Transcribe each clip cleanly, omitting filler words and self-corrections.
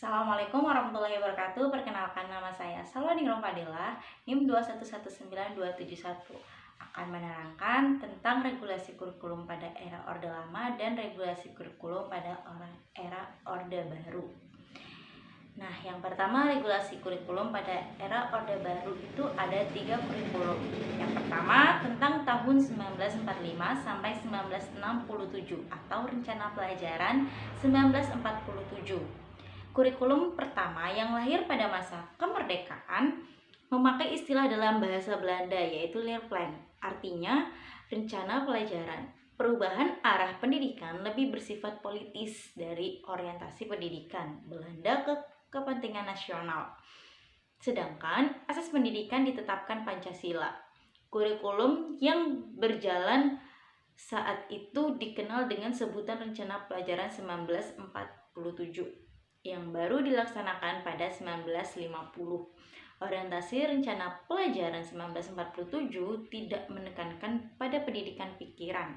Assalamualaikum warahmatullahi wabarakatuh. Perkenalkan, nama saya Salwa Ningrum Fadilah, NIM 2119271, akan menerangkan tentang regulasi kurikulum pada era Orde Lama dan regulasi kurikulum pada era Orde Baru. Nah, yang pertama, regulasi kurikulum pada era Orde Baru itu ada 3 kurikulum. Yang pertama tentang tahun 1945 sampai 1967 atau rencana pelajaran 1947. Kurikulum pertama yang lahir pada masa kemerdekaan memakai istilah dalam bahasa Belanda yaitu Leerplan, artinya rencana pelajaran. Perubahan arah pendidikan lebih bersifat politis dari orientasi pendidikan Belanda ke kepentingan nasional. Sedangkan asas pendidikan ditetapkan Pancasila. Kurikulum yang berjalan saat itu dikenal dengan sebutan Rencana Pelajaran 1947 yang baru dilaksanakan pada 1950. Orientasi Rencana Pelajaran 1947 tidak menekankan pada pendidikan pikiran.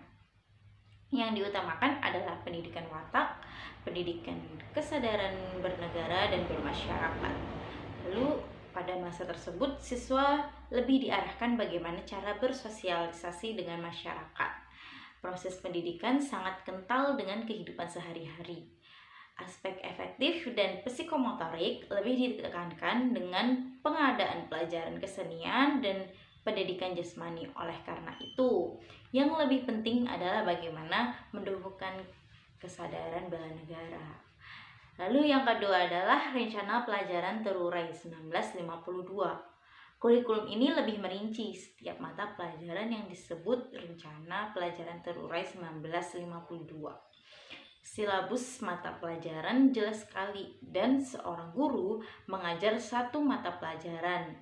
Yang diutamakan adalah pendidikan watak, pendidikan kesadaran bernegara dan bermasyarakat. Lalu pada masa tersebut siswa lebih diarahkan bagaimana cara bersosialisasi dengan masyarakat. Proses pendidikan sangat kental dengan kehidupan sehari-hari. Aspek efektif dan psikomotorik lebih ditekankan dengan pengadaan pelajaran kesenian dan pendidikan jasmani. Oleh karena itu, yang lebih penting adalah bagaimana menumbuhkan kesadaran bela negara. Lalu yang kedua adalah Rencana Pelajaran Terurai 1952. Kurikulum ini lebih merinci setiap mata pelajaran yang disebut Rencana Pelajaran Terurai 1952. Silabus mata pelajaran jelas sekali dan seorang guru mengajar satu mata pelajaran.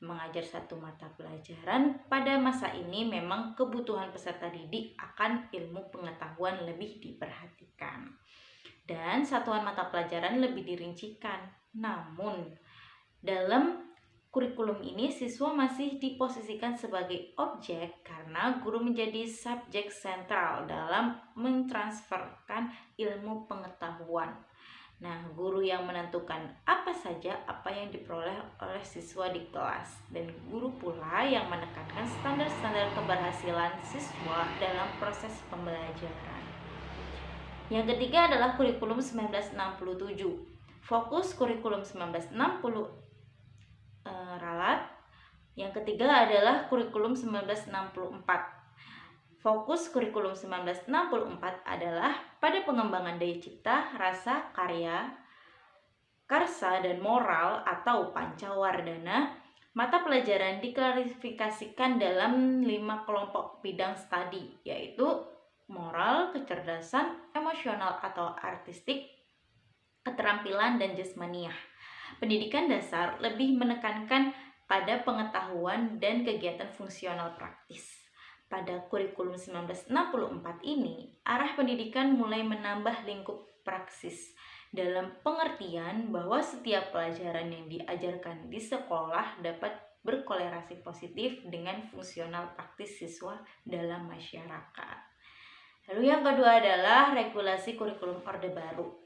Mengajar satu mata pelajaran pada masa ini memang kebutuhan peserta didik akan ilmu pengetahuan lebih diperhatikan. Dan satuan mata pelajaran lebih dirincikan. Namun, dalam kurikulum ini siswa masih diposisikan sebagai objek karena guru menjadi subjek sentral dalam mentransferkan ilmu pengetahuan. Nah, guru yang menentukan apa saja apa yang diperoleh oleh siswa di kelas, dan guru pula yang menekankan standar-standar keberhasilan siswa dalam proses pembelajaran. Yang ketiga adalah kurikulum 1967. Fokus kurikulum 1960 ralat. Yang ketiga adalah kurikulum 1964. Fokus kurikulum 1964 adalah pada pengembangan daya cipta, rasa, karya, karsa, dan moral atau pancawardhana. Mata pelajaran diklasifikasikan dalam 5 kelompok bidang studi, yaitu moral, kecerdasan, emosional atau artistik, keterampilan, dan jasmaniah. Pendidikan dasar lebih menekankan pada pengetahuan dan kegiatan fungsional praktis. Pada kurikulum 1964 ini, arah pendidikan mulai menambah lingkup praksis dalam pengertian bahwa setiap pelajaran yang diajarkan di sekolah dapat berkolerasi positif dengan fungsional praktis siswa dalam masyarakat. Lalu yang kedua adalah regulasi kurikulum Orde Baru.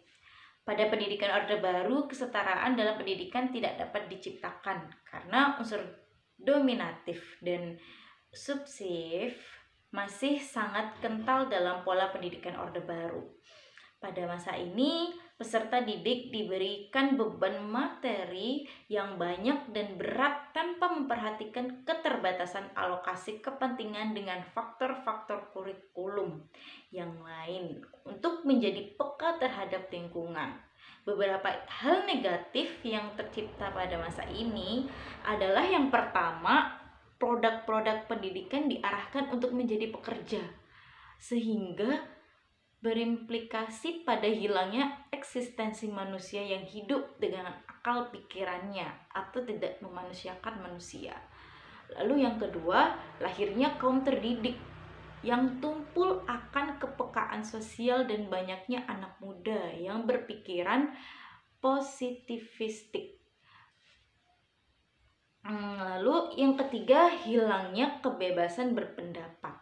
Pada pendidikan Orde Baru, kesetaraan dalam pendidikan tidak dapat diciptakan karena unsur dominatif dan subsif masih sangat kental dalam pola pendidikan Orde Baru. Pada masa ini, peserta didik diberikan beban materi yang banyak dan berat tanpa memperhatikan keterbatasan alokasi kepentingan dengan faktor-faktor kurikulum yang lain untuk menjadi peka terhadap lingkungan. Beberapa hal negatif yang tercipta pada masa ini adalah yang pertama, produk-produk pendidikan diarahkan untuk menjadi pekerja, sehingga berimplikasi pada hilangnya eksistensi manusia yang hidup dengan akal pikirannya atau tidak memanusiakan manusia. Lalu yang kedua, lahirnya kaum terdidik yang tumpul akan kepekaan sosial dan banyaknya anak muda yang berpikiran positivistik. Lalu yang ketiga, hilangnya kebebasan berpendapat.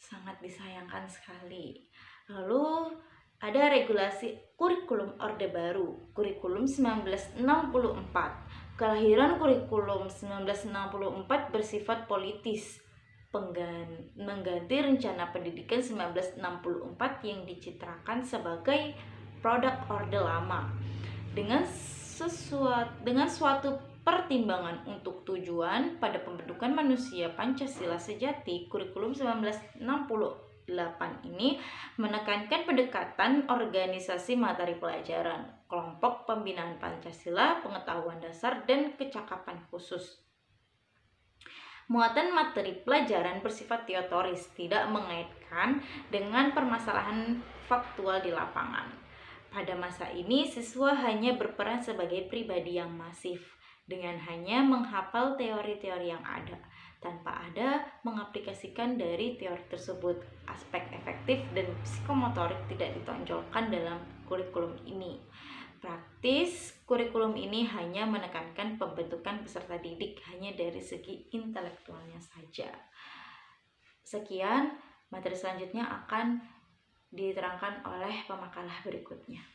Sangat disayangkan sekali. Lalu Ada regulasi kurikulum Orde Baru, kurikulum 1964. Kelahiran kurikulum 1964 bersifat politis, mengganti rencana pendidikan 1964 yang dicitrakan sebagai produk Orde Lama. Dengan suatu pertimbangan untuk tujuan pada pembentukan manusia Pancasila sejati, kurikulum 1968 ini menekankan pendekatan organisasi materi pelajaran, kelompok pembinaan Pancasila, pengetahuan dasar, dan kecakapan khusus. Muatan materi pelajaran bersifat teoris, tidak mengaitkan dengan permasalahan faktual di lapangan. Pada masa ini, siswa hanya berperan sebagai pribadi yang masif, dengan hanya menghafal teori-teori yang ada, tanpa ada mengaplikasikan dari teori tersebut. Aspek efektif dan psikomotorik tidak ditonjolkan dalam kurikulum ini. Praktis, kurikulum ini hanya menekankan pembentukan peserta didik hanya dari segi intelektualnya saja. Sekian, materi selanjutnya akan diterangkan oleh pemakalah berikutnya.